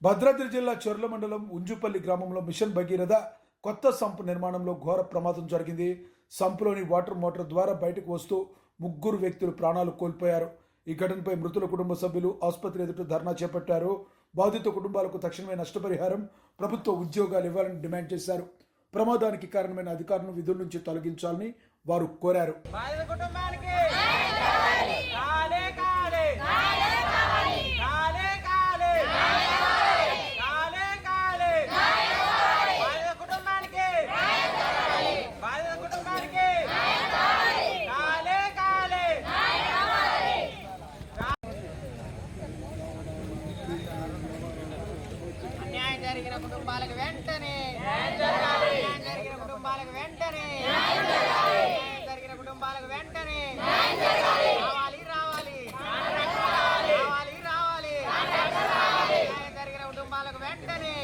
భద్రాద్రి జిల్లా చెర్ల మండలం ఉంజుపల్లి గ్రామంలో మిషన్ భగీరథ కొత్త సంపు నిర్మాణంలో ఘోర ప్రమాదం జరిగింది. సంపులోని వాటర్ మోటార్ ద్వారా బయటకు వస్తూ 3 వ్యక్తులు ప్రాణాలు కోల్పోయారు. ఈ ఘటనపై మృతుల కుటుంబ సభ్యులు ఆసుపత్రి ఎదుట ధర్నా చేపట్టారు. బాధిత కుటుంబాలకు తక్షణమే నష్టపరిహారం, ప్రభుత్వ ఉద్యోగాలు ఇవ్వాలని డిమాండ్ చేశారు. ప్రమాదానికి కారణమైన అధికారులను విధుల నుంచి తొలగించాలని వారు కోరారు. జరిగిన కుటుంబాలకు వెంటనే జరిగిన కుటుంబాలకు వెంటనే జరిగిన కుటుంబాలకు వెంటనే రావాలి రావాలి రావాలి రావాలి జరిగిన కుటుంబాలకు వెంటనే